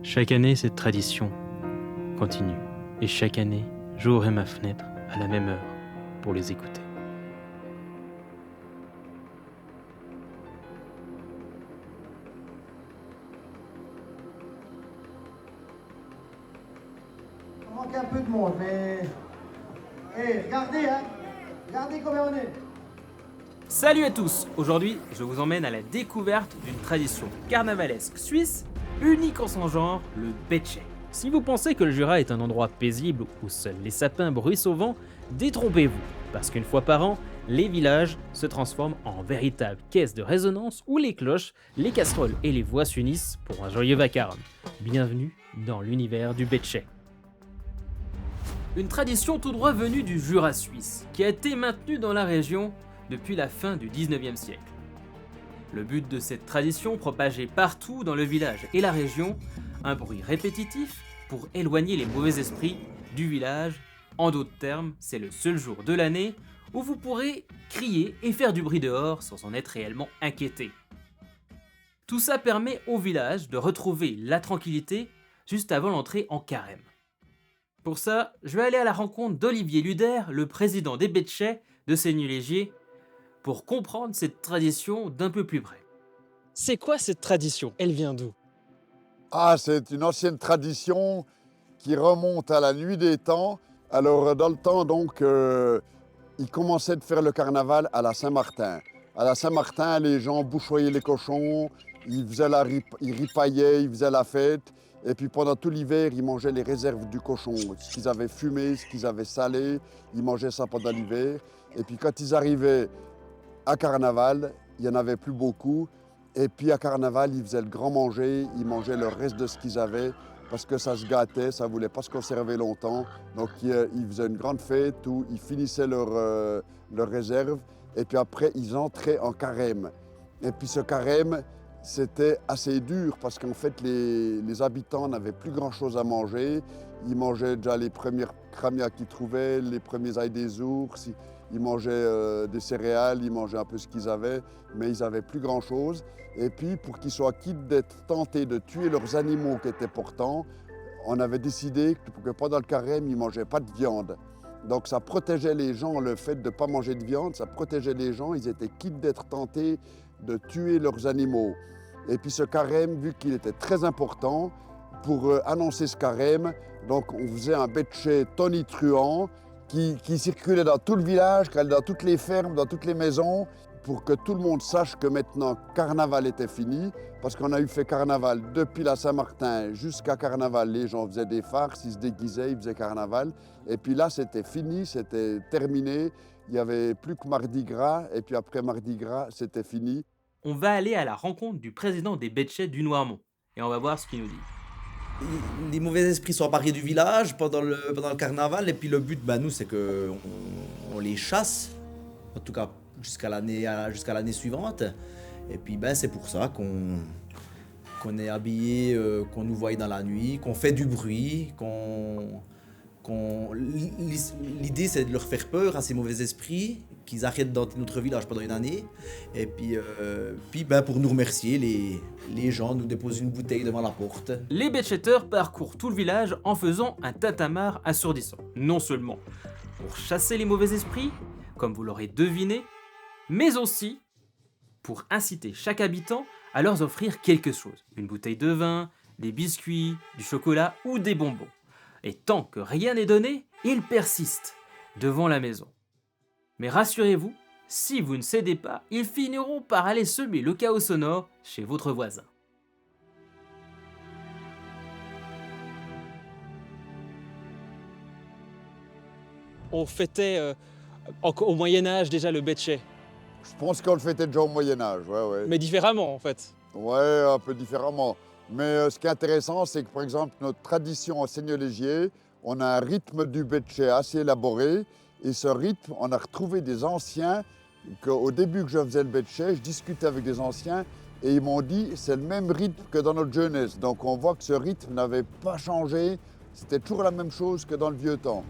Chaque année, cette tradition continue. Et chaque année, j'ouvrirai ma fenêtre à la même heure pour les écouter. Il manque un peu de monde, mais... regardez, hein. Regardez combien on est. Salut à tous! Aujourd'hui, je vous emmène à la découverte d'une tradition carnavalesque suisse, unique en son genre, le Betche. Si vous pensez que le Jura est un endroit paisible où seuls les sapins bruissent au vent, détrompez-vous, parce qu'une fois par an, les villages se transforment en véritables caisses de résonance où les cloches, les casseroles et les voix s'unissent pour un joyeux vacarme. Bienvenue dans l'univers du Betche. Une tradition tout droit venue du Jura suisse, qui a été maintenue dans la région depuis la fin du 19e siècle. Le but de cette tradition, propagée partout dans le village et la région, un bruit répétitif pour éloigner les mauvais esprits du village. En d'autres termes, c'est le seul jour de l'année où vous pourrez crier et faire du bruit dehors sans en être réellement inquiété. Tout ça permet au village de retrouver la tranquillité juste avant l'entrée en carême. Pour ça, je vais aller à la rencontre d'Olivier Luder, le président des Betche de Seigneux-Légier, pour comprendre cette tradition d'un peu plus près. C'est quoi cette tradition? Elle vient d'où? C'est une ancienne tradition qui remonte à la nuit des temps. Alors, dans le temps, donc, ils commençaient de faire le carnaval à la Saint-Martin. À la Saint-Martin, les gens bouchoyaient les cochons, ils ripaillaient, ils faisaient la fête. Et puis pendant tout l'hiver, ils mangeaient les réserves du cochon. Ce qu'ils avaient fumé, ce qu'ils avaient salé, ils mangeaient ça pendant l'hiver. Et puis quand ils arrivaient à Carnaval, il n'y en avait plus beaucoup. Et puis à Carnaval, ils faisaient le grand manger, ils mangeaient le reste de ce qu'ils avaient parce que ça se gâtait, ça ne voulait pas se conserver longtemps. Donc ils faisaient une grande fête où ils finissaient leur réserve et puis après ils entraient en carême. Et puis ce carême, c'était assez dur parce qu'en fait les habitants n'avaient plus grand-chose à manger. Ils mangeaient déjà les premières cramias qu'ils trouvaient, les premiers ailes des ours. Ils mangeaient des céréales, ils mangeaient un peu ce qu'ils avaient, mais ils n'avaient plus grand-chose. Et puis, pour qu'ils soient quittes d'être tentés de tuer leurs animaux qui étaient portants, on avait décidé que pendant le carême, ils ne mangeaient pas de viande. Donc ça protégeait les gens, le fait de ne pas manger de viande, ça protégeait les gens, ils étaient quittes d'être tentés de tuer leurs animaux. Et puis ce carême, vu qu'il était très important, pour annoncer ce carême, donc on faisait un betche tonitruant, qui circulait dans tout le village, qui allait dans toutes les fermes, dans toutes les maisons, pour que tout le monde sache que maintenant Carnaval était fini, parce qu'on a eu fait Carnaval depuis la Saint-Martin jusqu'à Carnaval. Les gens faisaient des farces, ils se déguisaient, ils faisaient Carnaval. Et puis là, c'était fini, c'était terminé. Il n'y avait plus que Mardi Gras, et puis après Mardi Gras, c'était fini. On va aller à la rencontre du président des Betche du Noirmont, et on va voir ce qu'il nous dit. Les mauvais esprits sont apparus du village pendant le carnaval, et puis le but, nous, c'est qu'on on les chasse, en tout cas jusqu'à l'année suivante. Et puis c'est pour ça qu'on est habillé, qu'on nous voie dans la nuit, qu'on fait du bruit, l'idée c'est de leur faire peur à ces mauvais esprits, qu'ils arrêtent d'entrer notre village pendant une année. Et puis pour nous remercier, les gens nous déposent une bouteille devant la porte. Les betchetteurs parcourent tout le village en faisant un tintamarre assourdissant. Non seulement pour chasser les mauvais esprits, comme vous l'aurez deviné, mais aussi pour inciter chaque habitant à leur offrir quelque chose. Une bouteille de vin, des biscuits, du chocolat ou des bonbons. Et tant que rien n'est donné, ils persistent devant la maison. Mais rassurez-vous, si vous ne cédez pas, ils finiront par aller semer le chaos sonore chez votre voisin. On fêtait au Moyen-Âge déjà le Betche, Je pense qu'on le fêtait déjà au Moyen-Âge, ouais. mais différemment en fait. Ouais, un peu différemment. Mais ce qui est intéressant, c'est que par exemple, notre tradition en Seigneux-Légier, on a un rythme du betche assez élaboré. Et ce rythme, on a retrouvé des anciens, qu'au début que je faisais le betche, je discutais avec des anciens et ils m'ont dit c'est le même rythme que dans notre jeunesse. Donc on voit que ce rythme n'avait pas changé, c'était toujours la même chose que dans le vieux temps.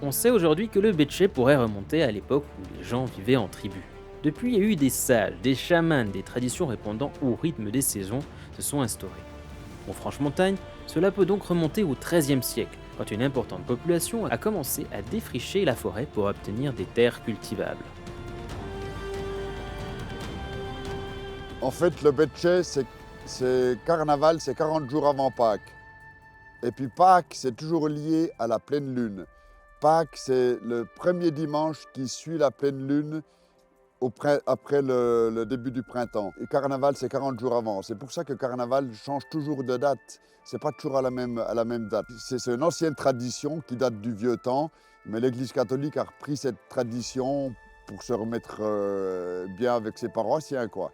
On On sait aujourd'hui que le Bétché pourrait remonter à l'époque où les gens vivaient en tribu. Depuis, il y a eu des sages, des chamans, des traditions répondant au rythme des saisons se sont instaurées. En Franche-Montagne, cela peut donc remonter au XIIIe siècle, quand une importante population a commencé à défricher la forêt pour obtenir des terres cultivables. En fait, le Bétché, c'est carnaval, c'est 40 jours avant Pâques. Et puis Pâques, c'est toujours lié à la pleine lune. Pâques, c'est le premier dimanche qui suit la pleine lune après le début du printemps. Et carnaval, c'est 40 jours avant. C'est pour ça que carnaval change toujours de date. C'est pas toujours à la même date. C'est une ancienne tradition qui date du vieux temps, mais l'Église catholique a repris cette tradition pour se remettre bien avec ses paroissiens, quoi.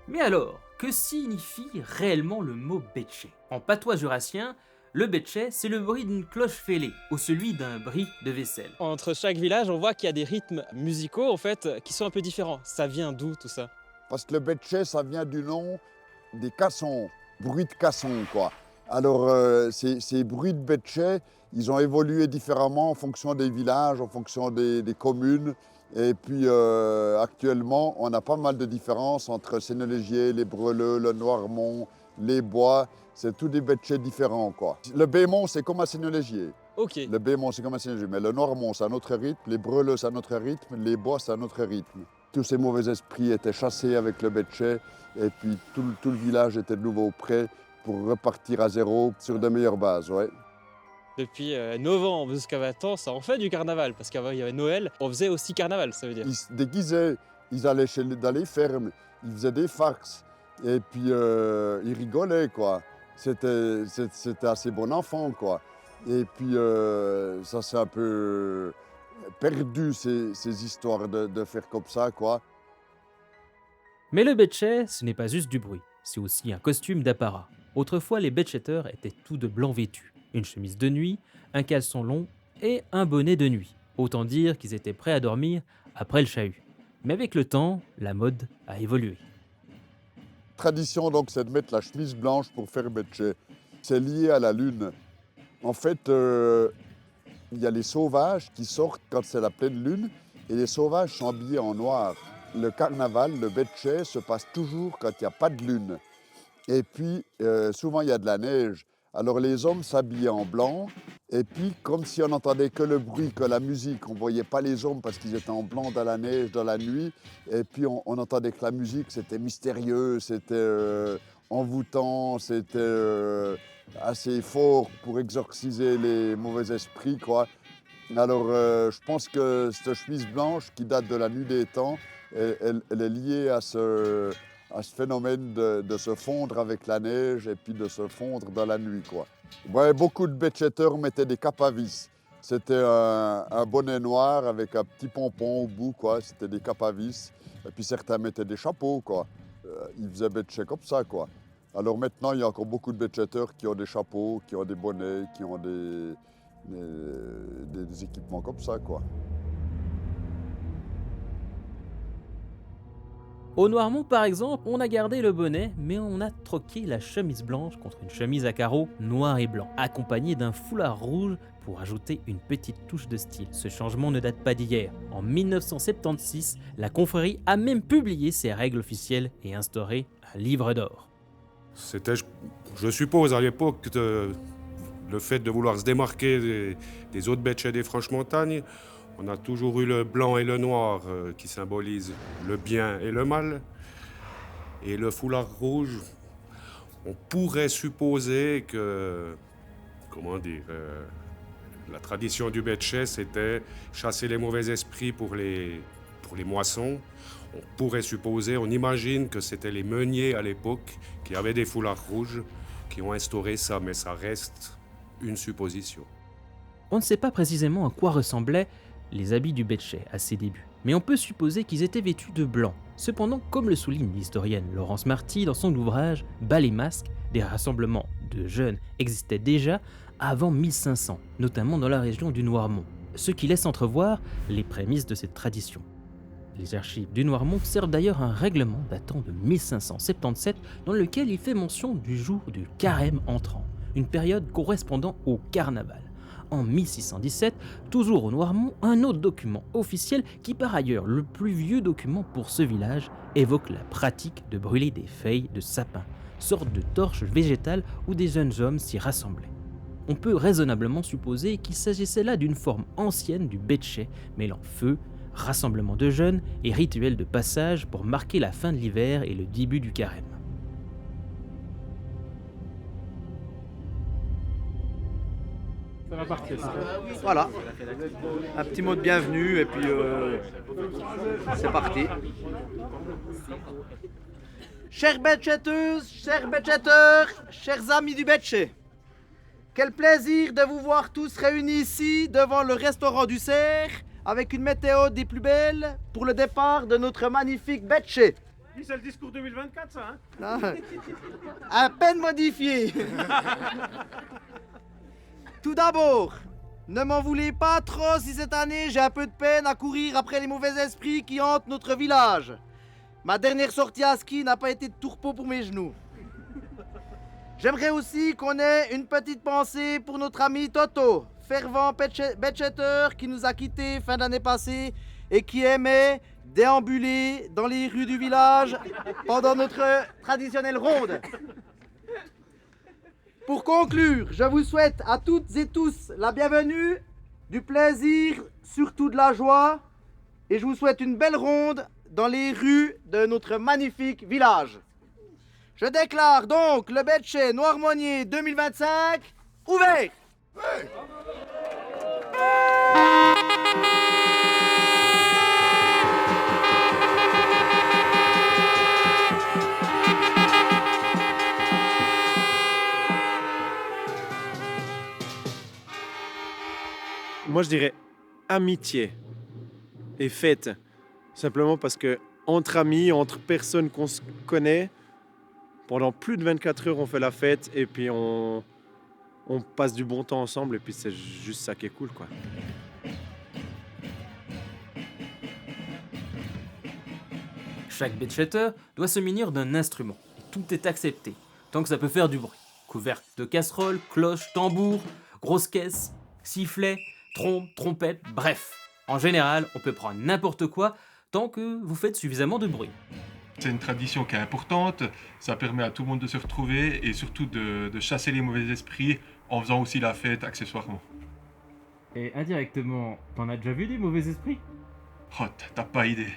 Mais alors, que signifie réellement le mot Bétché? En patois jurassien, le Bétché, c'est le bruit d'une cloche fêlée, ou celui d'un bris de vaisselle. Entre chaque village, on voit qu'il y a des rythmes musicaux en fait qui sont un peu différents. Ça vient d'où tout ça? Parce que le Bétché, ça vient du nom des cassons, bruit de cassons, quoi. Alors, ces bruits de Bétché, ils ont évolué différemment en fonction des villages, en fonction des communes. Et puis, actuellement, on a pas mal de différences entre Sennelegier, les Breleux, le Noirmont, les Bois. C'est tous des Bétchés différents, quoi. Le Bémont, c'est comme à Sennelegier. Ok. Le Bémont, c'est comme à Sennelegier. Mais le Noirmont, c'est un autre rythme. Les Breleux, c'est un autre rythme. Les Bois, c'est un autre rythme. Tous ces mauvais esprits étaient chassés avec le Bétché. Et puis, tout le village était de nouveau prêt pour repartir à zéro sur de meilleures bases, ouais. Depuis novembre jusqu'à maintenant, ça en fait du carnaval. Parce qu'avant, il y avait Noël, on faisait aussi carnaval, ça veut dire. Ils se déguisaient, ils allaient dans les fermes, ils faisaient des farces. Et puis, ils rigolaient, quoi. C'était assez bon enfant, quoi. Et puis, ça s'est un peu perdu, ces histoires de faire comme ça, quoi. Mais le Bétché, ce n'est pas juste du bruit, c'est aussi un costume d'apparat. Autrefois, les Bétchetteurs étaient tous de blanc vêtus. Une chemise de nuit, un caleçon long et un bonnet de nuit. Autant dire qu'ils étaient prêts à dormir après le chahut. Mais avec le temps, la mode a évolué. Tradition, donc, c'est de mettre la chemise blanche pour faire Bétché. C'est lié à la lune. En fait, il y a les sauvages qui sortent quand c'est la pleine lune et les sauvages sont habillés en noir. Le carnaval, le Bétché, se passe toujours quand il n'y a pas de lune. Et puis, souvent, il y a de la neige. Alors les hommes s'habillaient en blanc, et puis comme si on n'entendait que le bruit, que la musique, on ne voyait pas les hommes parce qu'ils étaient en blanc dans la neige, dans la nuit, et puis on entendait que la musique, c'était mystérieux, c'était envoûtant, c'était assez fort pour exorciser les mauvais esprits, quoi. Alors je pense que cette chemise blanche qui date de la nuit des temps, elle est liée à ce phénomène de se fondre avec la neige et puis de se fondre dans la nuit, quoi. Ouais, beaucoup de Bétchetteurs mettaient des capes à vis. C'était un bonnet noir avec un petit pompon au bout, quoi. C'était des capes à vis. Et puis certains mettaient des chapeaux, quoi. Ils faisaient Bétché comme ça, quoi. Alors maintenant, il y a encore beaucoup de Bétchetteurs qui ont des chapeaux, qui ont des bonnets, qui ont des équipements comme ça, quoi. Au Noirmont, par exemple, on a gardé le bonnet, mais on a troqué la chemise blanche contre une chemise à carreaux noir et blanc, accompagnée d'un foulard rouge pour ajouter une petite touche de style. Ce changement ne date pas d'hier. En 1976, la confrérie a même publié ses règles officielles et instauré un livre d'or. C'était, je suppose, à l'époque, le fait de vouloir se démarquer des autres Bétchés des Franches-Montagnes. On a toujours eu le blanc et le noir qui symbolisent le bien et le mal. Et le foulard rouge, on pourrait supposer que, la tradition du Bétché, c'était chasser les mauvais esprits pour les moissons. On pourrait supposer, on imagine que c'était les meuniers à l'époque qui avaient des foulards rouges, qui ont instauré ça, mais ça reste une supposition. On ne sait pas précisément à quoi ressemblaient les habits du Bétché à ses débuts, mais on peut supposer qu'ils étaient vêtus de blanc. Cependant, comme le souligne l'historienne Laurence Marty dans son ouvrage « Bal et masques », des rassemblements de jeunes existaient déjà avant 1500, notamment dans la région du Noirmont, ce qui laisse entrevoir les prémices de cette tradition. Les archives du Noirmont servent d'ailleurs un règlement datant de 1577 dans lequel il fait mention du jour du carême entrant, une période correspondant au carnaval. en 1617, toujours au Noirmont, un autre document officiel qui, par ailleurs le plus vieux document pour ce village, évoque la pratique de brûler des feuilles de sapin, sorte de torche végétale où des jeunes hommes s'y rassemblaient. On peut raisonnablement supposer qu'il s'agissait là d'une forme ancienne du betché, mêlant feu, rassemblement de jeunes et rituel de passage pour marquer la fin de l'hiver et le début du carême. Voilà, un petit mot de bienvenue et puis c'est parti. Chères betchetteuses, chers betchetteurs, chers amis du betché, quel plaisir de vous voir tous réunis ici devant le restaurant du Cerf avec une météo des plus belles pour le départ de notre magnifique betché. C'est le discours 2024 ça, hein? Non, à peine modifié. Tout d'abord, ne m'en voulez pas trop si cette année j'ai un peu de peine à courir après les mauvais esprits qui hantent notre village. Ma dernière sortie à ski n'a pas été de tourpeau pour mes genoux. J'aimerais aussi qu'on ait une petite pensée pour notre ami Toto, fervent betchetter qui nous a quittés fin d'année passée et qui aimait déambuler dans les rues du village pendant notre traditionnelle ronde. Pour conclure, je vous souhaite à toutes et tous la bienvenue, du plaisir, surtout de la joie, et je vous souhaite une belle ronde dans les rues de notre magnifique village. Je déclare donc le betché Noirmonnier 2025 ouvert. Moi je dirais amitié et fête. Simplement parce que entre amis, entre personnes qu'on se connaît, pendant plus de 24 heures on fait la fête et puis on passe du bon temps ensemble et puis c'est juste ça qui est cool quoi. Chaque betchetter doit se munir d'un instrument, et tout est accepté, tant que ça peut faire du bruit. Couvercle de casseroles, cloches, tambours, grosses caisses, sifflets, trompes, trompettes, bref. En général, on peut prendre n'importe quoi tant que vous faites suffisamment de bruit. C'est une tradition qui est importante, ça permet à tout le monde de se retrouver et surtout de chasser les mauvais esprits en faisant aussi la fête accessoirement. Et indirectement, t'en as déjà vu des mauvais esprits? Oh, t'as pas idée.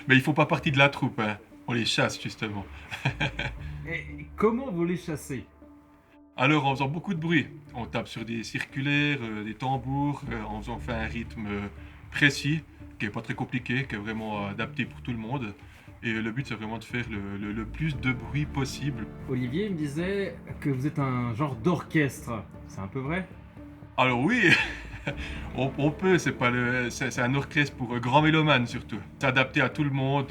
Mais ils font pas partie de la troupe, hein. On les chasse justement. Et comment vous les chassez? Alors en faisant beaucoup de bruit, on tape sur des circulaires, des tambours, en faisant un rythme précis, qui est pas très compliqué, qui est vraiment adapté pour tout le monde. Et le but c'est vraiment de faire le plus de bruit possible. Olivier me disait que vous êtes un genre d'orchestre, c'est un peu vrai? Alors oui, on peut, c'est un orchestre pour grands mélomanes surtout. C'est adapté à tout le monde,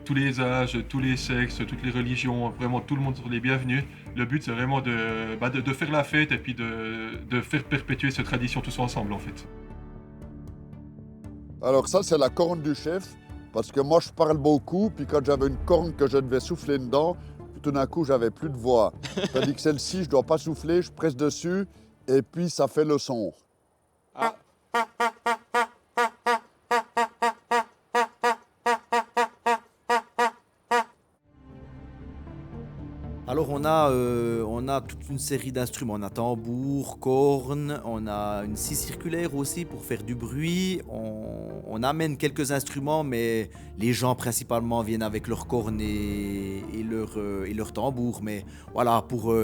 tous les âges, tous les sexes, toutes les religions, vraiment tout le monde sont les bienvenus. Le but c'est vraiment de faire la fête et puis de faire perpétuer cette tradition tous ensemble en fait. Alors ça, c'est la corne du chef, parce que moi, je parle beaucoup, puis quand j'avais une corne que je devais souffler dedans, tout d'un coup, j'avais plus de voix. Tandis que celle-ci, je dois pas souffler, je presse dessus, et puis ça fait le son. Alors on a toute une série d'instruments, on a tambour, corne, on a une scie circulaire aussi pour faire du bruit, on amène quelques instruments mais les gens principalement viennent avec leurs cornes et leur tambour, mais voilà pour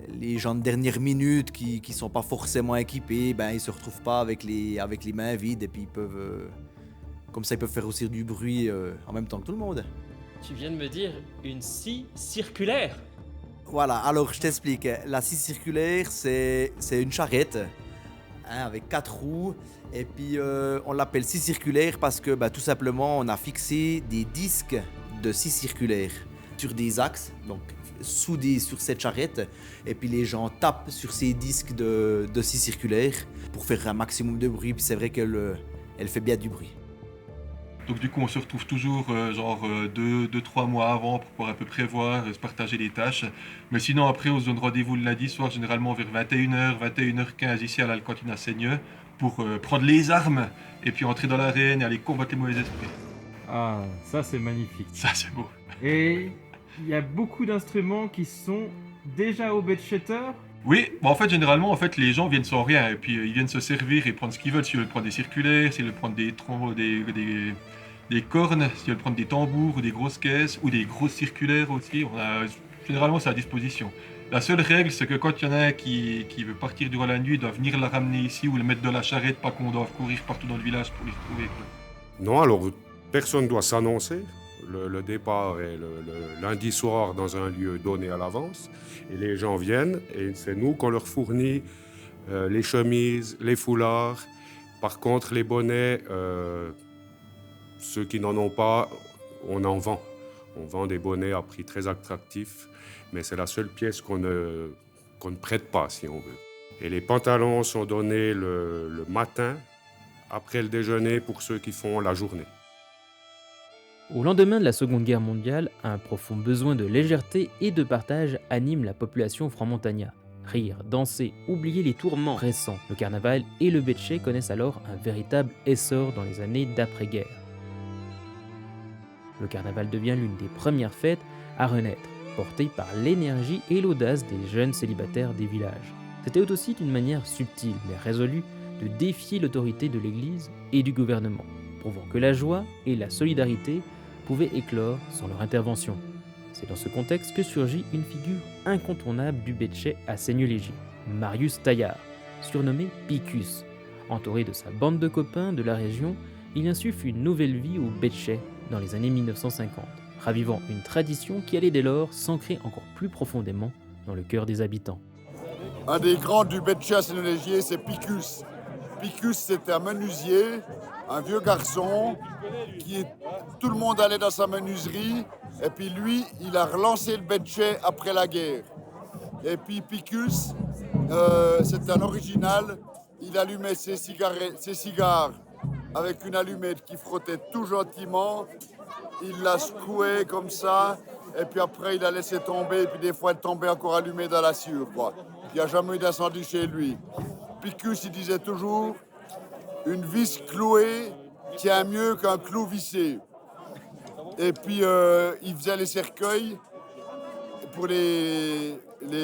les gens de dernière minute qui sont pas forcément équipés, ben ils se retrouvent pas avec les mains vides et puis ils peuvent comme ça ils peuvent faire aussi du bruit en même temps que tout le monde. Tu viens de me dire une scie circulaire. Voilà, alors je t'explique. La scie circulaire, c'est une charrette avec 4 roues. Et puis on l'appelle scie circulaire parce que tout simplement on a fixé des disques de scie circulaire sur des axes, donc soudés sur cette charrette. Et puis les gens tapent sur ces disques de scie circulaire pour faire un maximum de bruit. Puis c'est vrai qu'elle fait bien du bruit. Donc du coup, on se retrouve toujours 2-3 mois avant pour pouvoir un peu prévoir et se partager les tâches. Mais sinon, après, on se donne rendez-vous le lundi soir, généralement vers 21h, 21h15 ici à la cantine à Seigneux, pour prendre les armes et puis entrer dans l'arène et aller combattre les mauvais esprits. Ah, ça c'est magnifique. Ça, c'est beau. Et il y a beaucoup d'instruments qui sont déjà au Betcheter. Oui, en fait, généralement, les gens viennent sans rien et puis ils viennent se servir et prendre ce qu'ils veulent. S'ils veulent prendre des circulaires, s'ils veulent prendre des cornes, s'ils veulent prendre des tambours ou des grosses caisses ou des grosses circulaires aussi, généralement c'est à disposition. La seule règle, c'est que quand il y en a un qui veut partir durant la nuit, il doit venir la ramener ici ou le mettre dans la charrette, pas qu'on doive courir partout dans le village pour les retrouver, quoi. Non, alors personne ne doit s'annoncer. Le départ est le lundi soir dans un lieu donné à l'avance. Et les gens viennent et c'est nous qu'on leur fournit les chemises, les foulards. Par contre, les bonnets, ceux qui n'en ont pas, on en vend. On vend des bonnets à prix très attractif, mais c'est la seule pièce qu'on ne prête pas, si on veut. Et les pantalons sont donnés le matin, après le déjeuner, pour ceux qui font la journée. Au lendemain de la Seconde Guerre mondiale, un profond besoin de légèreté et de partage anime la population franc-montagnard. Rire, danser, oublier les tourments récents. Le carnaval et le betché connaissent alors un véritable essor dans les années d'après-guerre. Le carnaval devient l'une des premières fêtes à renaître, portée par l'énergie et l'audace des jeunes célibataires des villages. C'était aussi une manière subtile mais résolue de défier l'autorité de l'Église et du gouvernement, prouvant que la joie et la solidarité pouvaient éclore sans leur intervention. C'est dans ce contexte que surgit une figure incontournable du betché à Seigneux-Léger, Marius Taillard, surnommé Picus. Entouré de sa bande de copains de la région, il insuffle une nouvelle vie au betché dans les années 1950, ravivant une tradition qui allait dès lors s'ancrer encore plus profondément dans le cœur des habitants. Un des grands du betché à Seigneux-Léger, c'est Picus. Picus, c'était un menuisier, un vieux garçon, tout le monde allait dans sa menuiserie, et puis lui, il a relancé le betché après la guerre. Et puis Picus, c'était un original, il allumait ses cigares avec une allumette qui frottait tout gentiment, il la secouait comme ça, et puis après il la laissait tomber, et puis des fois elle tombait encore allumée dans la sciure, quoi. Il n'y a jamais eu d'incendie chez lui. Picus, il disait toujours, une vis clouée tient mieux qu'un clou vissé. Et puis, il faisait les cercueils pour les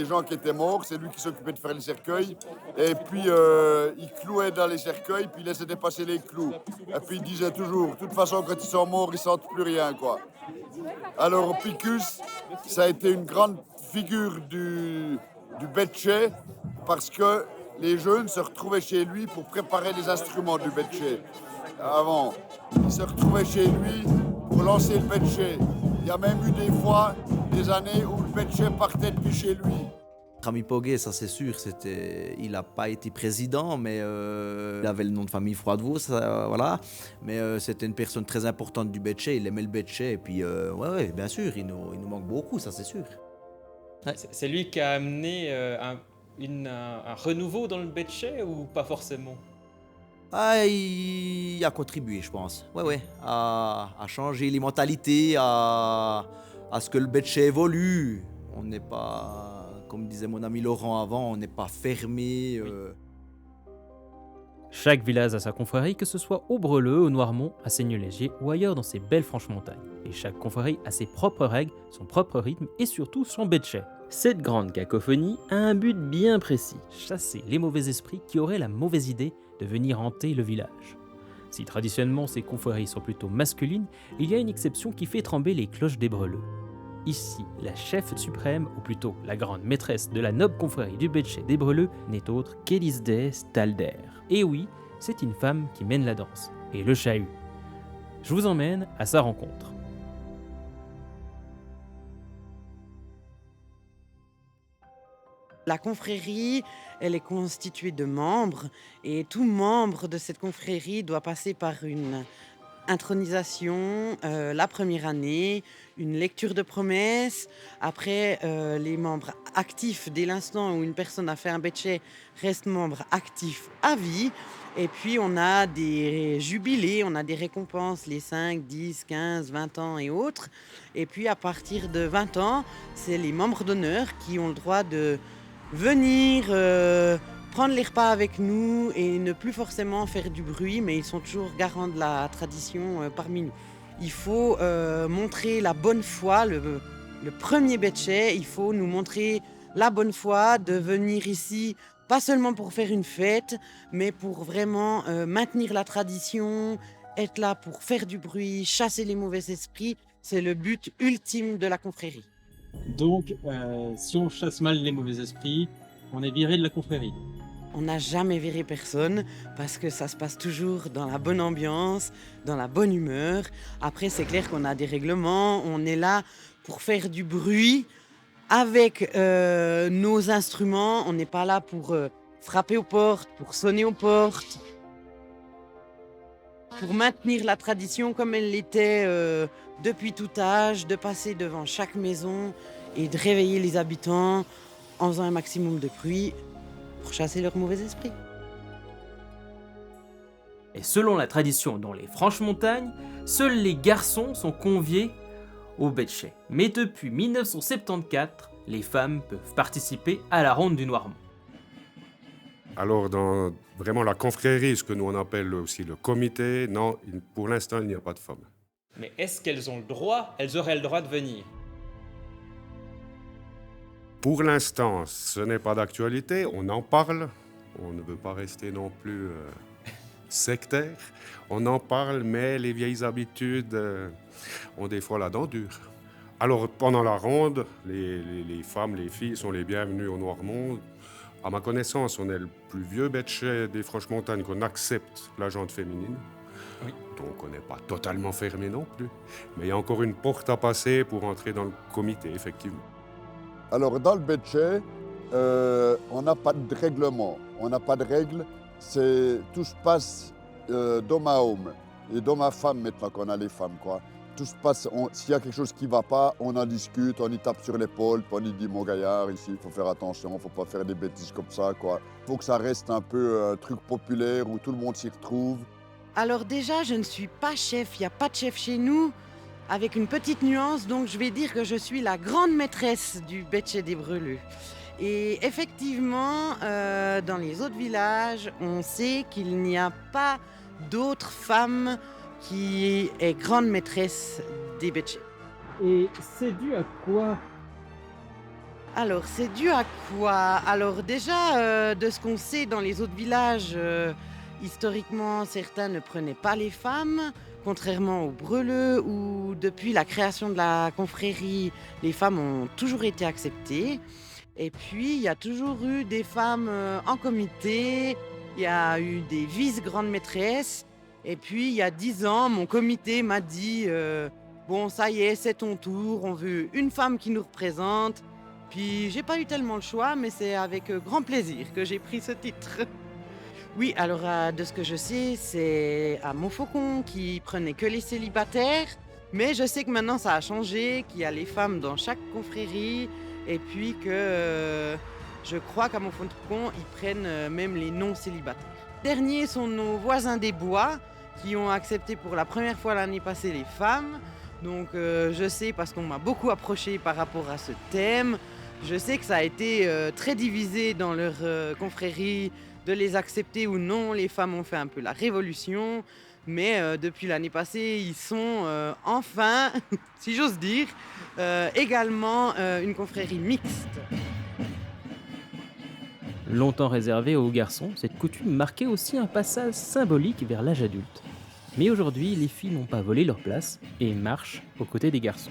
gens qui étaient morts. C'est lui qui s'occupait de faire les cercueils. Et puis, il clouait dans les cercueils, puis il laissait dépasser les clous. Et puis, il disait toujours, de toute façon, quand ils sont morts, ils ne sentent plus rien, quoi. Alors, Picus, ça a été une grande figure du betché, parce que les jeunes se retrouvaient chez lui pour préparer les instruments du betché. Avant, ils se retrouvaient chez lui pour lancer le betché. Il y a même eu des fois, des années où le betché partait depuis chez lui. Rami Poguet, ça c'est sûr, il n'a pas été président, mais il avait le nom de famille Froidevaux, voilà. Mais c'était une personne très importante du betché, il aimait le betché, et puis ouais, bien sûr, il nous manque beaucoup, ça c'est sûr. Ouais. C'est lui qui a amené un renouveau dans le betché ou pas forcément? Il a contribué, je pense. Ouais, à changer les mentalités, à ce que le betché évolue. On n'est pas, comme disait mon ami Laurent avant, on n'est pas fermé. Chaque village a sa confrérie, que ce soit au Breleux, au Noirmont, à Seigneux-Léger ou ailleurs dans ces belles Franches-Montagnes. Et chaque confrérie a ses propres règles, son propre rythme et surtout son betché. Cette grande cacophonie a un but bien précis, chasser les mauvais esprits qui auraient la mauvaise idée de venir hanter le village. Si traditionnellement ces confréries sont plutôt masculines, il y a une exception qui fait trembler les cloches des Breleux. Ici, la chef suprême, ou plutôt la grande maîtresse de la noble confrérie du betché des Breleux, n'est autre qu'Élisdée Stalder. Et oui, c'est une femme qui mène la danse, et le chahut. Je vous emmène à sa rencontre. La confrérie, elle est constituée de membres et tout membre de cette confrérie doit passer par intronisation, la première année, une lecture de promesses. Après, les membres actifs, dès l'instant où une personne a fait un betchet, restent membres actifs à vie. Et puis, on a des jubilés, on a des récompenses, les 5, 10, 15, 20 ans et autres. Et puis, à partir de 20 ans, c'est les membres d'honneur qui ont le droit de venir prendre les repas avec nous et ne plus forcément faire du bruit, mais ils sont toujours garants de la tradition parmi nous. Il faut montrer la bonne foi, le premier betchet, il faut nous montrer la bonne foi de venir ici, pas seulement pour faire une fête, mais pour vraiment maintenir la tradition, être là pour faire du bruit, chasser les mauvais esprits. C'est le but ultime de la confrérie. Donc, si on chasse mal les mauvais esprits, on est viré de la confrérie. On n'a jamais viré personne parce que ça se passe toujours dans la bonne ambiance, dans la bonne humeur. Après, c'est clair qu'on a des règlements. On est là pour faire du bruit avec nos instruments. On n'est pas là pour frapper aux portes, pour sonner aux portes, pour maintenir la tradition comme elle l'était depuis tout âge, de passer devant chaque maison et de réveiller les habitants en faisant un maximum de bruit pour chasser leurs mauvais esprits. Et selon la tradition dans les Franches-Montagnes, seuls les garçons sont conviés au betchet. Mais depuis 1974, les femmes peuvent participer à la ronde du Noirmont. Alors, dans vraiment la confrérie, ce que nous on appelle aussi le comité, non, pour l'instant, il n'y a pas de femmes. Mais est-ce qu'elles ont le droit, elles auraient le droit de venir? Pour l'instant, ce n'est pas d'actualité, on en parle, on ne veut pas rester non plus sectaire, on en parle, mais les vieilles habitudes ont des fois la dent dure. Alors pendant la ronde, les femmes, les filles sont les bienvenues au Noirmont. À ma connaissance, on est le plus vieux betchet des Franches-Montagnes qu'on accepte la jante féminine. Oui. Donc on n'est pas totalement fermé non plus. Mais il y a encore une porte à passer pour entrer dans le comité, effectivement. Alors, dans le betchet, on n'a pas de règlement, on n'a pas de règles. Tout se passe d'homme à homme et d'homme à femme maintenant qu'on a les femmes, quoi. Tout se passe, s'il y a quelque chose qui ne va pas, on en discute, on y tape sur l'épaule, puis on y dit « Mon gaillard, ici, il faut faire attention, il ne faut pas faire des bêtises comme ça, quoi. » Il faut que ça reste un peu un truc populaire où tout le monde s'y retrouve. Alors déjà, je ne suis pas chef, il n'y a pas de chef chez nous, avec une petite nuance, donc je vais dire que je suis la grande maîtresse du betchet des Breleux. Et effectivement, dans les autres villages, on sait qu'il n'y a pas d'autres femmes qui est grande maîtresse des betchets. Et c'est dû à quoi? Alors, c'est dû à quoi? Alors déjà, de ce qu'on sait dans les autres villages, historiquement, certains ne prenaient pas les femmes, contrairement aux Breleux, où depuis la création de la confrérie, les femmes ont toujours été acceptées. Et puis, il y a toujours eu des femmes en comité, il y a eu des vice-grandes maîtresses. Et puis, il y a 10 ans, mon comité m'a dit « Bon, ça y est, c'est ton tour, on veut une femme qui nous représente. » Puis, j'ai pas eu tellement le choix, mais c'est avec grand plaisir que j'ai pris ce titre. Oui, alors, de ce que je sais, c'est à Montfaucon qui prenait que les célibataires. Mais je sais que maintenant, ça a changé, qu'il y a les femmes dans chaque confrérie. Et puis que je crois qu'à Montfaucon, ils prennent même les non-célibataires. Les derniers sont nos voisins des Bois, qui ont accepté pour la première fois l'année passée les femmes. Donc je sais, parce qu'on m'a beaucoup approché par rapport à ce thème, je sais que ça a été très divisé dans leur confrérie de les accepter ou non. Les femmes ont fait un peu la révolution, mais depuis l'année passée, ils sont enfin, si j'ose dire, également une confrérie mixte. Longtemps réservée aux garçons, cette coutume marquait aussi un passage symbolique vers l'âge adulte. Mais aujourd'hui, les filles n'ont pas volé leur place et marchent aux côtés des garçons.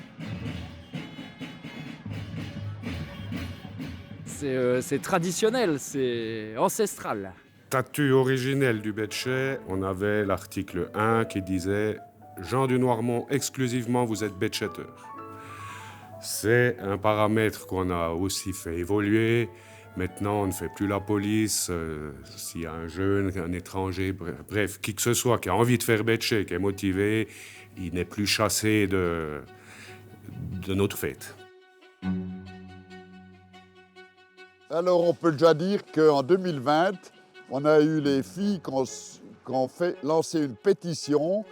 C'est traditionnel, c'est ancestral. Statut originel du betchet, on avait l'article 1 qui disait « Jean du Noirmont, exclusivement, vous êtes betchetteur ». C'est un paramètre qu'on a aussi fait évoluer, Maintenant, on ne fait plus la police. S'il y a un jeune, un étranger, bref, qui que ce soit qui a envie de faire betché, qui est motivé, il n'est plus chassé de notre fête. Alors, on peut déjà dire qu'en 2020, on a eu les filles qui ont fait lancer une pétition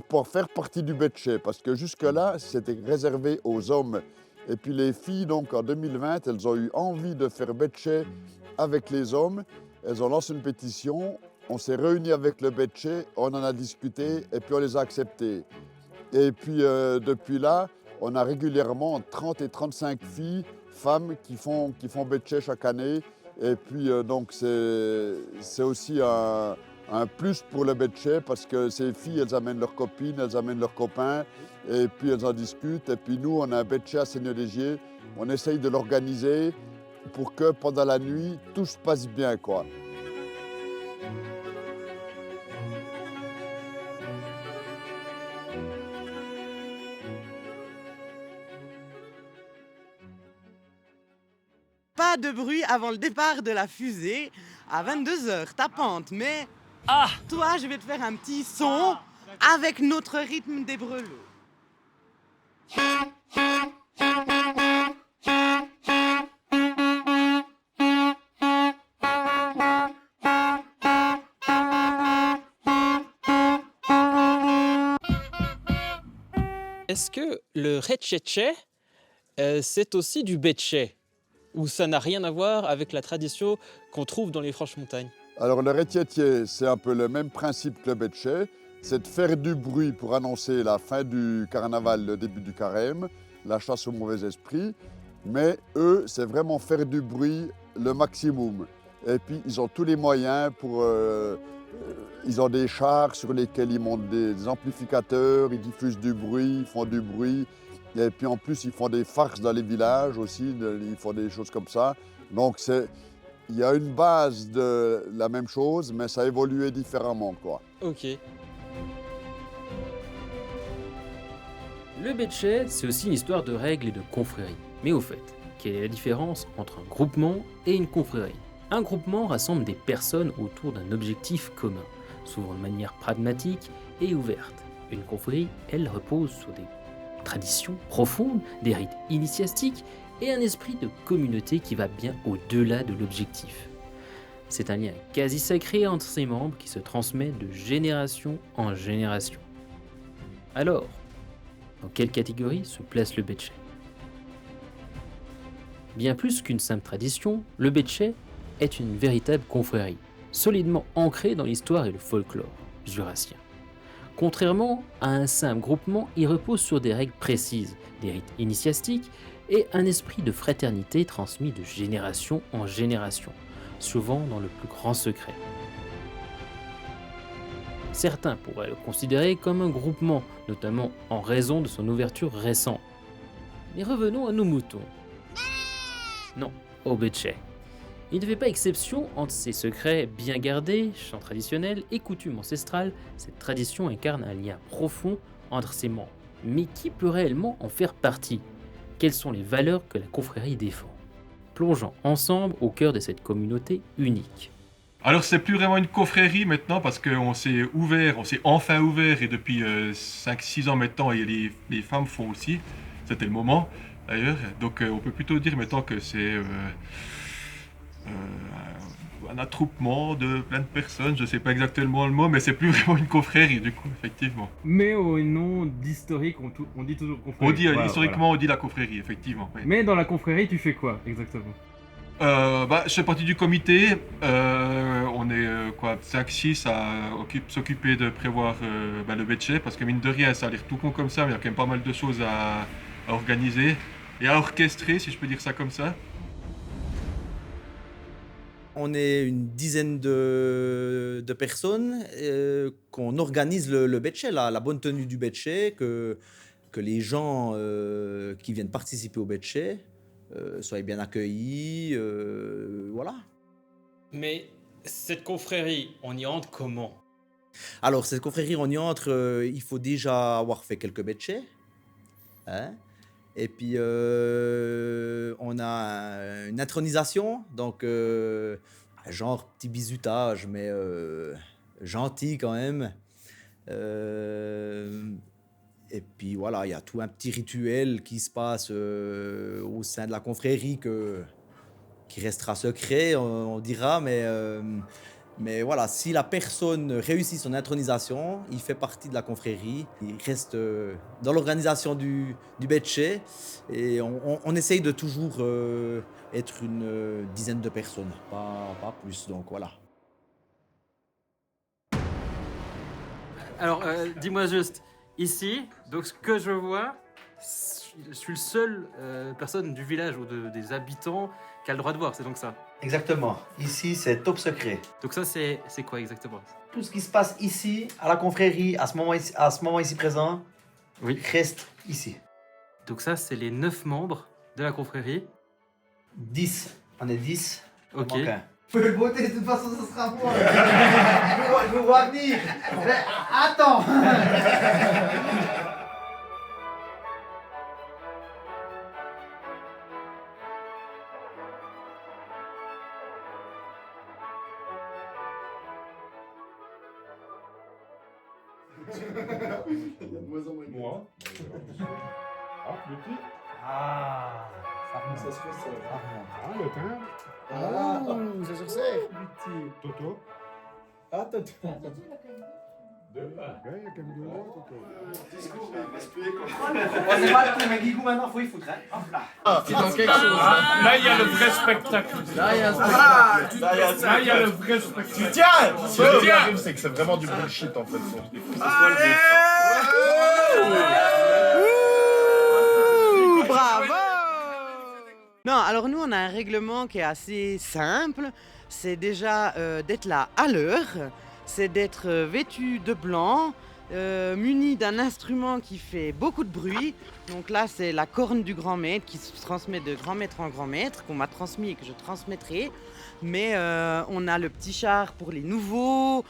pour faire partie du betché, parce que jusque-là, c'était réservé aux hommes. Et puis les filles, donc en 2020, elles ont eu envie de faire betché avec les hommes. Elles ont lancé une pétition, on s'est réunis avec le betché, on en a discuté et puis on les a acceptés. Et puis depuis là, on a régulièrement 30 et 35 filles, femmes qui font betché chaque année. Et puis donc c'est aussi un plus pour le betché parce que ces filles, elles amènent leurs copines, elles amènent leurs copains et puis elles en discutent. Et puis nous, on a un betché à Seigneur-Légier, on essaye de l'organiser pour que pendant la nuit, tout se passe bien, quoi. Pas de bruit avant le départ de la fusée à 22h, tapante, mais toi, je vais te faire un petit son avec notre rythme des brelots. Est-ce que le retchetché, c'est aussi du betché? Ou ça n'a rien à voir avec la tradition qu'on trouve dans les Franches-Montagnes? Alors le retchetché, c'est un peu le même principe que le betché, c'est de faire du bruit pour annoncer la fin du carnaval, le début du carême, la chasse aux mauvais esprits, mais eux, c'est vraiment faire du bruit le maximum. Et puis ils ont tous les moyens pour... ils ont des chars sur lesquels ils montent des amplificateurs, ils diffusent du bruit, ils font du bruit. Et puis en plus, ils font des farces dans les villages aussi, ils font des choses comme ça. Donc il y a une base de la même chose, mais ça a évolué différemment, quoi. Ok. Le betché, c'est aussi une histoire de règles et de confréries. Mais au fait, quelle est la différence entre un groupement et une confrérie? Un groupement rassemble des personnes autour d'un objectif commun, souvent de manière pragmatique et ouverte. Une confrérie, elle repose sur des traditions profondes, des rites initiatiques et un esprit de communauté qui va bien au-delà de l'objectif. C'est un lien quasi sacré entre ses membres qui se transmet de génération en génération. Alors, dans quelle catégorie se place le betché? Bien plus qu'une simple tradition, le betché est une véritable confrérie, solidement ancrée dans l'histoire et le folklore jurassien. Contrairement à un simple groupement, il repose sur des règles précises, des rites initiatiques et un esprit de fraternité transmis de génération en génération, souvent dans le plus grand secret. Certains pourraient le considérer comme un groupement, notamment en raison de son ouverture récente. Mais revenons à nos moutons. Non, au betché. Il ne fait pas exception entre ces secrets bien gardés, chants traditionnels et coutumes ancestrales. Cette tradition incarne un lien profond entre ses membres. Mais qui peut réellement en faire partie? Quelles sont les valeurs que la confrérie défend? Plongeons ensemble au cœur de cette communauté unique. Alors c'est plus vraiment une confrérie maintenant parce qu'on s'est ouvert, on s'est enfin ouvert et depuis 5-6 ans maintenant et les femmes font aussi. C'était le moment d'ailleurs. Donc on peut plutôt dire maintenant que c'est un attroupement de plein de personnes, je sais pas exactement le mot, mais c'est plus vraiment une confrérie du coup, effectivement. Mais au nom d'historique, on dit toujours confrérie. On dit, historiquement, on dit la confrérie, effectivement. Oui. Mais dans la confrérie, tu fais quoi exactement? Je fais partie du comité, on est 5-6 à s'occuper de prévoir le betché, parce que mine de rien, ça a l'air tout con comme ça, mais il y a quand même pas mal de choses à organiser et à orchestrer, si je peux dire ça comme ça. On est une dizaine de personnes qu'on organise le betché, la bonne tenue du betché, que les gens qui viennent participer au betché soient bien accueillis, voilà. Mais cette confrérie, on y entre comment? Alors, cette confrérie, on y entre, il faut déjà avoir fait quelques betchés, hein, Et puis, on a une intronisation, donc genre petit bizutage, mais gentil quand même. Et puis voilà, il y a tout un petit rituel qui se passe au sein de la confrérie qui restera secret, on dira, mais voilà, si la personne réussit son intronisation, il fait partie de la confrérie, il reste dans l'organisation du Betché, et on essaye de toujours être une dizaine de personnes, pas plus, donc voilà. Alors, dis-moi juste, ici, donc ce que je vois, je suis le seul personne du village ou des habitants qui a le droit de voir, c'est donc ça? Exactement. Ici, c'est top secret. Donc ça, c'est quoi exactement? Tout ce qui se passe ici, à la confrérie, à ce moment ici présent, reste ici. Donc ça, c'est les 9 membres de la confrérie? 10. On est 10. Ok. On manque un. Je peux le voter, de toute façon, ce sera moi. Je vous vois venir. Mais attends. Moi. Ah, petit. Ah, Ça se resserre. remonte. Ah, le temps. Ah, ça se resserre. Petit. Toto. Ah, Toto. Il y a comme deux mois, Toto. On est mal tout, mais Guigou, maintenant, faut y foutre. Hein. Hop là. C'est dans quelque chose. Là, il y a le vrai spectacle. Là, il y a un spectacle. Là, il y a le vrai spectacle. Tiens. Ce qui arrive, c'est que c'est vraiment du bullshit, en fait. Bravo! Non, alors nous, on a un règlement qui est assez simple. C'est déjà d'être là à l'heure, c'est d'être vêtu de blanc, muni d'un instrument qui fait beaucoup de bruit. Donc là, c'est la corne du grand maître qui se transmet de grand maître en grand maître, qu'on m'a transmis et que je transmettrai. Mais on a le petit char pour les nouveaux.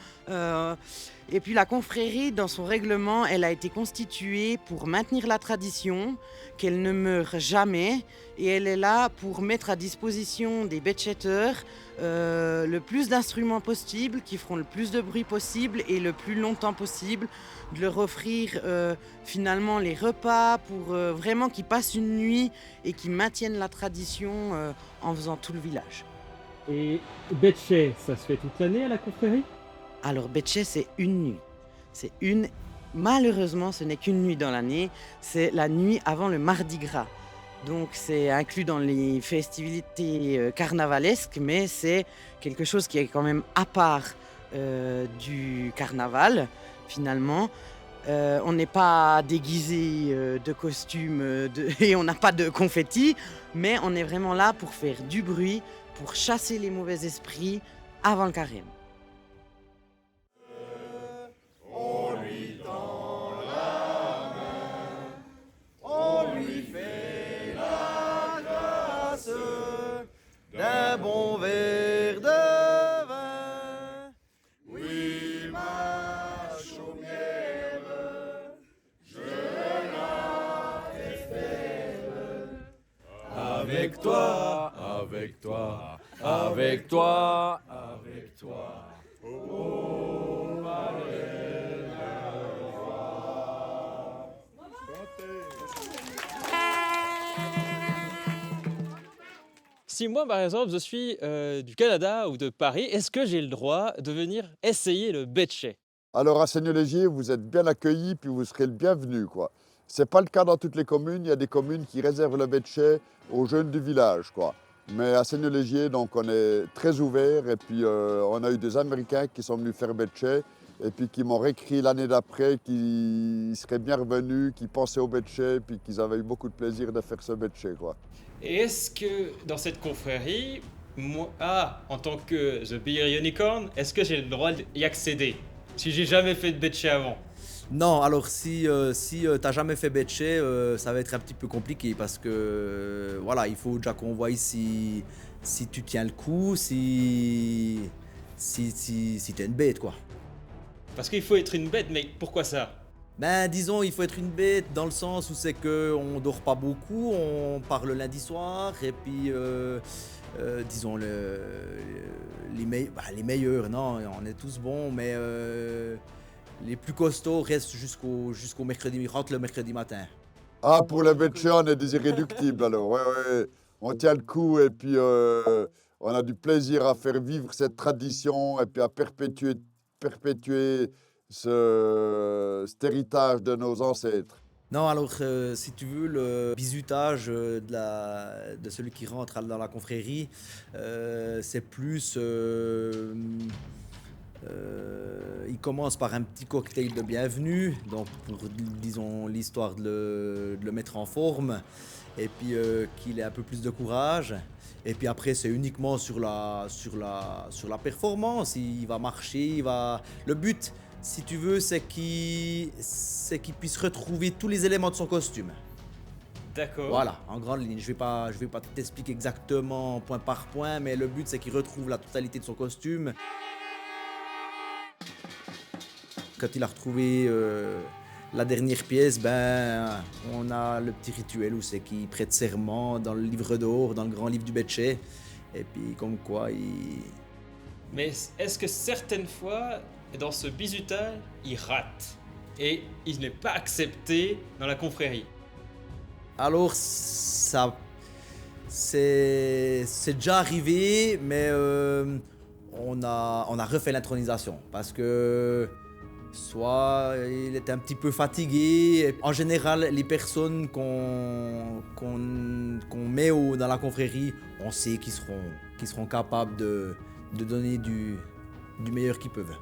Et puis la confrérie, dans son règlement, elle a été constituée pour maintenir la tradition, qu'elle ne meure jamais. Et elle est là pour mettre à disposition des betchetteurs le plus d'instruments possible, qui feront le plus de bruit possible et le plus longtemps possible, de leur offrir finalement les repas pour vraiment qu'ils passent une nuit et qu'ils maintiennent la tradition en faisant tout le village. Et Betché, ça se fait toute l'année à la confrérie? Alors Betché, c'est une nuit. Malheureusement, ce n'est qu'une nuit dans l'année, c'est la nuit avant le Mardi Gras. Donc c'est inclus dans les festivités carnavalesques, mais c'est quelque chose qui est quand même à part du carnaval, finalement. On n'est pas déguisé de costumes et on n'a pas de confettis, mais on est vraiment là pour faire du bruit, pour chasser les mauvais esprits avant le carême. On lui tend la main, on lui fait la grâce d'un bon verre de vin. Oui, ma chaumière, je la espère. Avec toi, avec toi, avec toi, avec toi. Oh, ma belle roi. Si moi, par exemple, je suis du Canada ou de Paris, est-ce que j'ai le droit de venir essayer le Betché? Alors à Seigneur-Légier, vous êtes bien accueillis, puis vous serez le bienvenu, quoi. C'est pas le cas dans toutes les communes. Il y a des communes qui réservent le Betché aux jeunes du village, quoi. Mais à Seigneur-Légier, donc, on est très ouvert. Et puis, on a eu des Américains qui sont venus faire Betché et puis qui m'ont réécrit l'année d'après qu'ils seraient bien revenus, qu'ils pensaient au Betché, puis qu'ils avaient eu beaucoup de plaisir de faire ce Betché, quoi. Et est-ce que dans cette confrérie, moi, en tant que The Beer Unicorn, est-ce que j'ai le droit d'y accéder si j'ai jamais fait de Betché avant? Non, alors si t'as jamais fait Betché, ça va être un petit peu compliqué parce que voilà, il faut déjà qu'on voit ici si tu tiens le coup, si t'es une bête, quoi. Parce qu'il faut être une bête, mais pourquoi ça? Ben disons, il faut être une bête dans le sens où c'est qu'on dort pas beaucoup, on part le lundi soir et puis disons les meilleurs, non, on est tous bons, mais les plus costauds restent jusqu'au mercredi, rentrent le mercredi matin. Ah, pour les Betché, on est des irréductibles alors. Ouais, ouais. On tient le coup et puis on a du plaisir à faire vivre cette tradition et puis à perpétuer cet héritage de nos ancêtres. Non, alors si tu veux, le bizutage de celui qui rentre dans la confrérie, c'est plus... il commence par un petit cocktail de bienvenue, donc pour, disons, l'histoire de le mettre en forme, et puis qu'il ait un peu plus de courage. Et puis après, c'est uniquement sur la performance. Il va marcher, Le but, si tu veux, c'est qu'il puisse retrouver tous les éléments de son costume. D'accord. Voilà, en grande ligne. Je vais pas t'expliquer exactement point par point, mais le but, c'est qu'il retrouve la totalité de son costume. Quand il a retrouvé la dernière pièce, ben, on a le petit rituel où c'est qu'il prête serment dans le livre d'or, dans le grand livre du Betché. Et puis, comme quoi, Mais est-ce que certaines fois, dans ce bizutage, il rate et il n'est pas accepté dans la confrérie? Alors, ça... C'est déjà arrivé, mais on a refait l'intronisation. Parce que... soit il était un petit peu fatigué. En général, les personnes qu'on met dans la confrérie, on sait qu'ils seront capables de donner du meilleur qu'ils peuvent.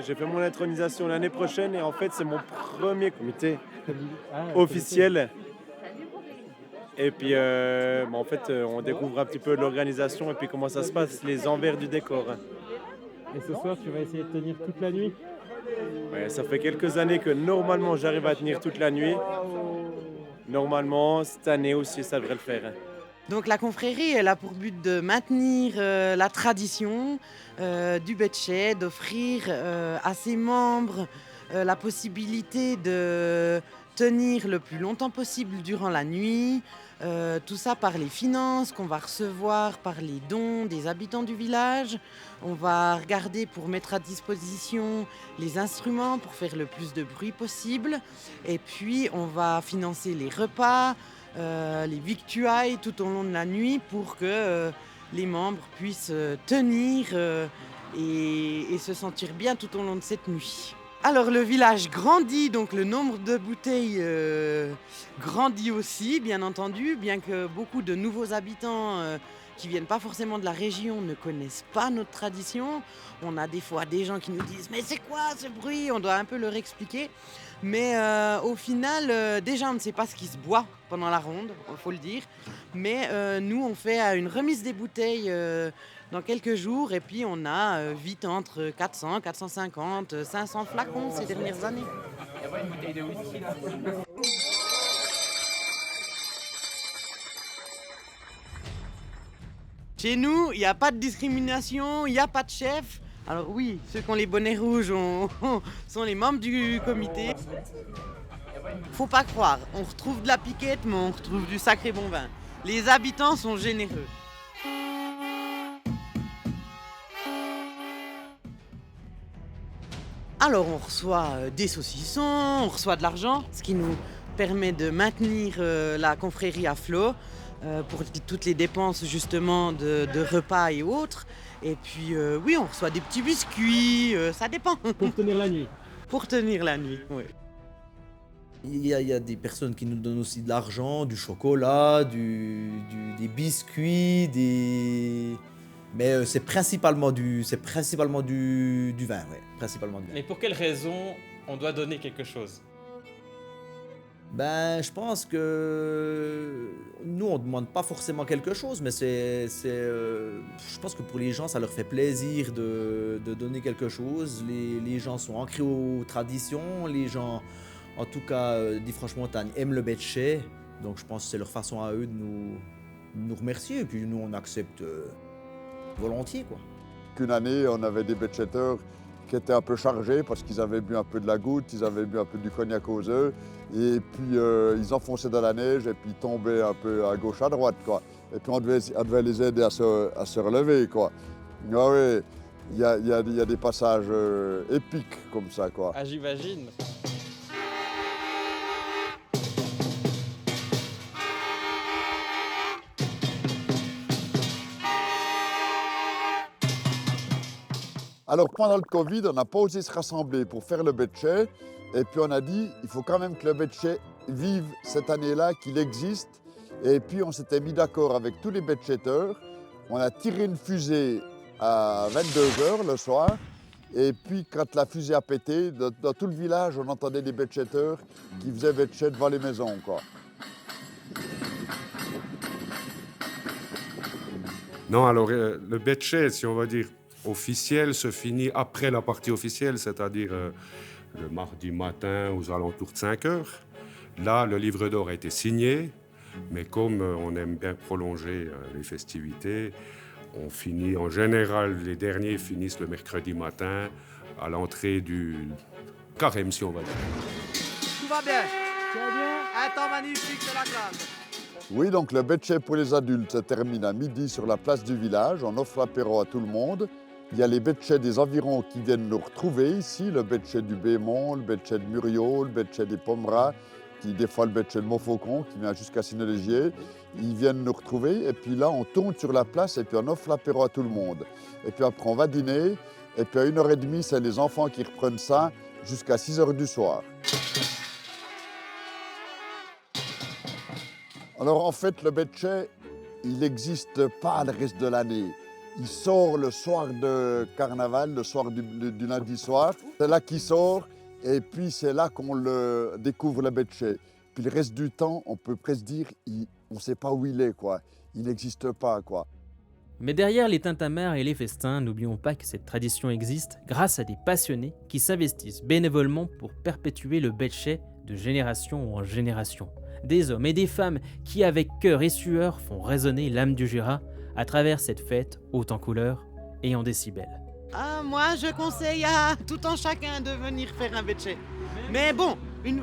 J'ai fait mon intronisation l'année prochaine et en fait c'est mon premier comité officiel. Et puis en fait on découvre un petit peu l'organisation et puis comment ça se passe, les envers du décor. Et ce soir, tu vas essayer de tenir toute la nuit? Ouais, ça fait quelques années que normalement j'arrive à tenir toute la nuit. Normalement, cette année aussi, ça devrait le faire. Donc la confrérie, elle a pour but de maintenir la tradition du Betché, d'offrir à ses membres la possibilité de tenir le plus longtemps possible durant la nuit. Tout ça par les finances qu'on va recevoir, par les dons des habitants du village. On va regarder pour mettre à disposition les instruments pour faire le plus de bruit possible. Et puis on va financer les repas, les victuailles tout au long de la nuit pour que les membres puissent tenir et se sentir bien tout au long de cette nuit. Alors le village grandit, donc le nombre de bouteilles grandit aussi, bien entendu, bien que beaucoup de nouveaux habitants qui viennent pas forcément de la région ne connaissent pas notre tradition. On a des fois des gens qui nous disent « mais c'est quoi ce bruit ?» On doit un peu leur expliquer. Mais au final, déjà on ne sait pas ce qui se boit pendant la ronde, il faut le dire. Mais nous on fait une remise des bouteilles dans quelques jours et puis on a vite entre 400, 450, 500 flacons ces dernières années. Il y a pas une bouteille de whisky là? Chez nous, il n'y a pas de discrimination, il n'y a pas de chef. Alors oui, ceux qui ont les bonnets rouges sont les membres du comité. Faut pas croire, on retrouve de la piquette, mais on retrouve du sacré bon vin. Les habitants sont généreux. Alors on reçoit des saucissons, on reçoit de l'argent, ce qui nous permet de maintenir la confrérie à flot pour toutes les dépenses justement de repas et autres. Et puis oui, on reçoit des petits biscuits, ça dépend. Pour tenir la nuit? Pour tenir la nuit, oui. Il y a des personnes qui nous donnent aussi de l'argent, du chocolat, des biscuits, mais c'est principalement du vin, ouais, principalement du vin. Mais pour quelle raison on doit donner quelque chose? Ben, je pense que nous, on demande pas forcément quelque chose, mais je pense que pour les gens, ça leur fait plaisir de donner quelque chose. Les gens sont ancrés aux traditions, les gens, en tout cas, d'Ifranche-Montagne aiment le Betché, donc je pense que c'est leur façon à eux de nous remercier, et puis nous, on accepte volontiers, quoi. qu'une année, on avait des betchetteurs qui étaient un peu chargés parce qu'ils avaient bu un peu de la goutte, ils avaient bu un peu du cognac aux œufs. Et puis ils enfonçaient dans la neige et puis ils tombaient un peu à gauche, à droite, quoi. Et puis on devait les aider à se relever, quoi. Ah ouais, il y a des passages épiques comme ça, quoi. Ah, j'imagine. Alors pendant le Covid, on n'a pas osé se rassembler pour faire le betchet. Et puis on a dit, il faut quand même que le betchet vive cette année-là, qu'il existe. Et puis on s'était mis d'accord avec tous les betchetteurs. On a tiré une fusée à 22h le soir. Et puis quand la fusée a pété, dans tout le village, on entendait des betchetteurs qui faisaient betchet devant les maisons, quoi. Non, alors le betchet, si on va dire officiel, se finit après la partie officielle, c'est-à-dire le mardi matin aux alentours de 5 heures. Là, le livre d'or a été signé, mais comme on aime bien prolonger les festivités, on finit en général, les derniers finissent le mercredi matin à l'entrée du carême, si on va dire. Tout va bien. Tout va bien. Un temps magnifique, c'est la classe. Oui, donc le betchet pour les adultes se termine à midi sur la place du village. On offre l'apéro à tout le monde. Il y a les betchets des environs qui viennent nous retrouver ici, le betchet du Bémont, le betchet de Muriot, le betchet des Pomerats, des fois le betchet de Montfaucon qui vient jusqu'à Sinélégier. Ils viennent nous retrouver et puis là on tourne sur la place et puis on offre l'apéro à tout le monde. Et puis après on va dîner et puis à 1h30 c'est les enfants qui reprennent ça jusqu'à 6h du soir. Alors en fait le betchet, il n'existe pas le reste de l'année. Il sort le soir de carnaval, le soir du lundi soir. C'est là qu'il sort et puis c'est là qu'on le découvre le betchet. Puis le reste du temps, on peut presque dire, on ne sait pas où il est, quoi. Il n'existe pas, quoi. Mais derrière les tintamarres et les festins, n'oublions pas que cette tradition existe grâce à des passionnés qui s'investissent bénévolement pour perpétuer le betchet de génération en génération. Des hommes et des femmes qui, avec cœur et sueur, font résonner l'âme du Jura à travers cette fête haute en couleurs et en décibels. Ah, moi, je conseille à tout un chacun de venir faire un betchet. Mais bon,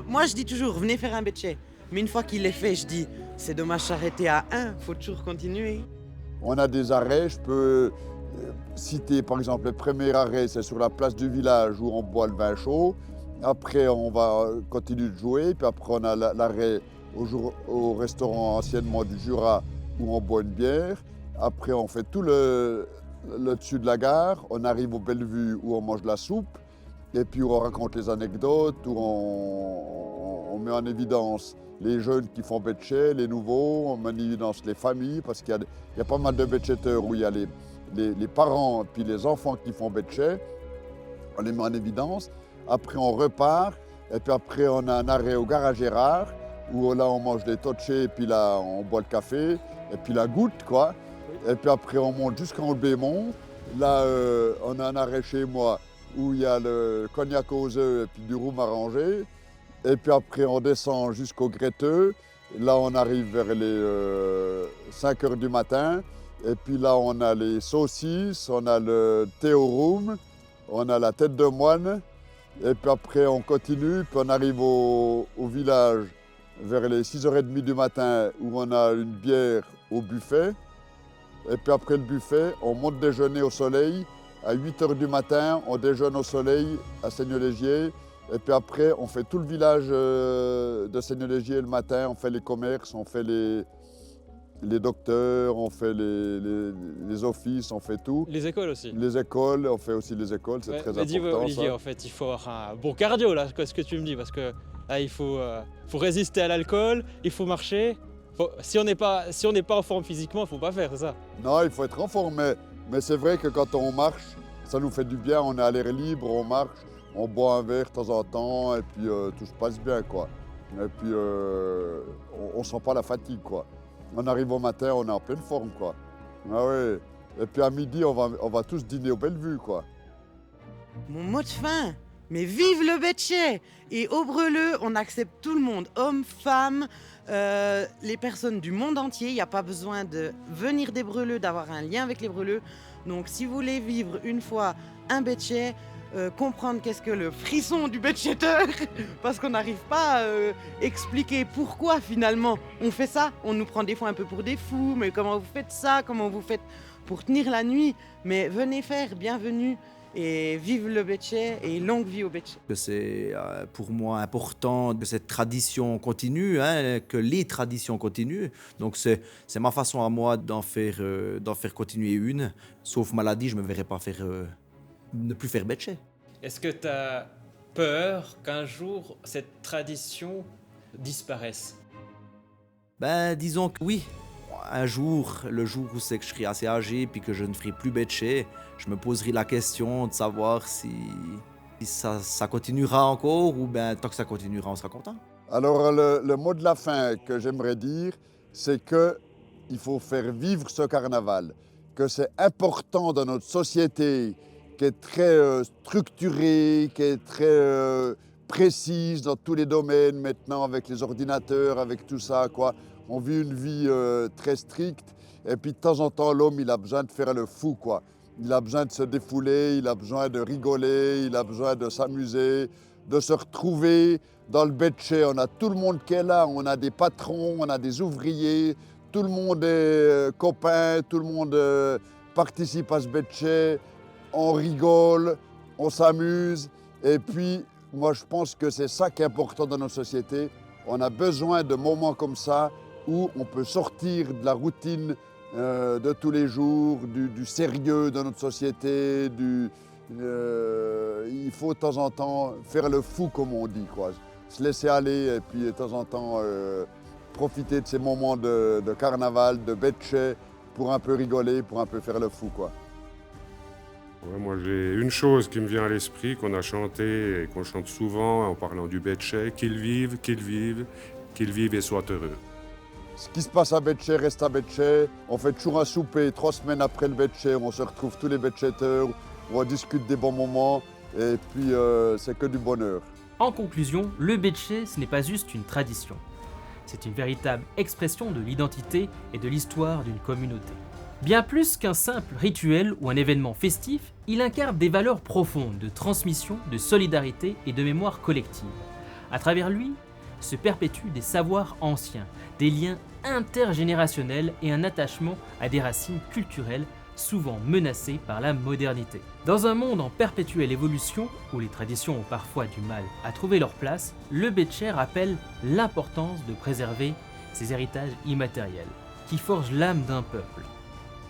moi, je dis toujours, venez faire un betchet. Mais une fois qu'il est fait, je dis, c'est dommage s'arrêter à un, faut toujours continuer. On a des arrêts, je peux citer par exemple le premier arrêt, c'est sur la place du village où on boit le vin chaud. Après, on va continuer de jouer, puis après on a l'arrêt au restaurant anciennement du Jura où on boit une bière. Après, on fait tout le dessus de la gare, on arrive au Bellevue où on mange de la soupe, et puis on raconte les anecdotes, où on met en évidence les jeunes qui font betchet, les nouveaux, on met en évidence les familles, parce qu'il y a pas mal de betchetteurs où il y a les parents et puis les enfants qui font betchet, on les met en évidence. Après, on repart, et puis après, on a un arrêt au Gare à Gérard, où là, on mange des totchés, et puis là, on boit le café, et puis la goutte, quoi. Et puis après, on monte jusqu'en Bémont. Là, on a un arrêt chez moi où il y a le cognac aux œufs et puis du rhum arrangé. Et puis après, on descend jusqu'au Gréteux. Là, on arrive vers les 5 h du matin. Et puis là, on a les saucisses, on a le thé au rhum, on a la tête de moine. Et puis après, on continue, puis on arrive au village vers les 6h30 du matin où on a une bière au buffet. Et puis après le buffet, on monte déjeuner au soleil. À 8 h du matin, on déjeune au soleil à Seigneur-Légier. Et puis après, on fait tout le village de Seigneur-Légier le matin. On fait les commerces, on fait les docteurs, on fait les offices, on fait tout. Les écoles aussi. Les écoles, on fait aussi les écoles, c'est très important. Dis Olivier, ça. En fait, il faut avoir un bon cardio, là, ce que tu me dis, parce que là, il faut résister à l'alcool, il faut marcher. Si on n'est pas en forme physiquement, il ne faut pas faire, c'est ça? Non, il faut être en forme, mais c'est vrai que quand on marche, ça nous fait du bien, on est à l'air libre, on marche, on boit un verre de temps en temps, et puis tout se passe bien, quoi. Et puis on ne sent pas la fatigue, quoi. On arrive au matin, on est en pleine forme, quoi. Ah ouais. Et puis à midi, on va tous dîner au Bellevue, quoi. Mon mot de fin, mais vive le betchet! Et au Breleux, on accepte tout le monde, hommes, femmes, les personnes du monde entier. Il n'y a pas besoin de venir des Breleux, d'avoir un lien avec les Breleux. Donc si vous voulez vivre une fois un Betchet, comprendre qu'est-ce que le frisson du Betcheteur, parce qu'on n'arrive pas à expliquer pourquoi finalement on fait ça. On nous prend des fois un peu pour des fous, mais comment vous faites ça, comment vous faites pour tenir la nuit. Mais venez faire, bienvenue, et vive le Betchet et longue vie au Betchet. C'est pour moi important que cette tradition continue, hein, que les traditions continuent. Donc c'est ma façon à moi d'en faire continuer une. Sauf maladie, je ne me verrai pas ne plus faire Betchet. Est-ce que tu as peur qu'un jour cette tradition disparaisse? Ben, disons que oui. Un jour, le jour où c'est que je serai assez âgé puis que je ne ferai plus Betchet, je me poserai la question de savoir si ça continuera encore ou bien tant que ça continuera, on sera content. Alors le mot de la fin que j'aimerais dire, c'est qu'il faut faire vivre ce carnaval, que c'est important dans notre société qui est très structurée, qui est très précise dans tous les domaines maintenant avec les ordinateurs, avec tout ça, quoi. On vit une vie très stricte et puis de temps en temps l'homme il a besoin de faire le fou, quoi. Il a besoin de se défouler, il a besoin de rigoler, il a besoin de s'amuser, de se retrouver dans le Betchet. On a tout le monde qui est là, on a des patrons, on a des ouvriers, tout le monde est copain, tout le monde participe à ce Betchet, on rigole, on s'amuse. Et puis, moi je pense que c'est ça qui est important dans notre société. On a besoin de moments comme ça où on peut sortir de la routine de tous les jours, du sérieux de notre société. Il faut de temps en temps faire le fou, comme on dit, quoi. Se laisser aller et puis de temps en temps profiter de ces moments de carnaval, de Betchet, pour un peu rigoler, pour un peu faire le fou, quoi. Ouais, moi, j'ai une chose qui me vient à l'esprit, qu'on a chanté et qu'on chante souvent en parlant du Betchet, qu'ils vivent, qu'ils vivent, qu'ils vivent et soient heureux. Ce qui se passe à Betchet reste à Betchet. On fait toujours un souper 3 semaines après le Betchet. On se retrouve tous les Betcheteurs, on discute des bons moments et puis c'est que du bonheur. En conclusion, le Betchet, ce n'est pas juste une tradition. C'est une véritable expression de l'identité et de l'histoire d'une communauté. Bien plus qu'un simple rituel ou un événement festif, il incarne des valeurs profondes de transmission, de solidarité et de mémoire collective. À travers lui, se perpétuent des savoirs anciens, des liens intergénérationnels et un attachement à des racines culturelles souvent menacées par la modernité. Dans un monde en perpétuelle évolution, où les traditions ont parfois du mal à trouver leur place, le Betchet rappelle l'importance de préserver ces héritages immatériels, qui forgent l'âme d'un peuple.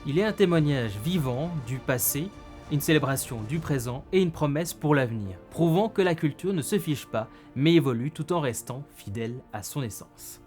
Il est un témoignage vivant du passé, une célébration du présent et une promesse pour l'avenir, prouvant que la culture ne se fige pas, mais évolue tout en restant fidèle à son essence.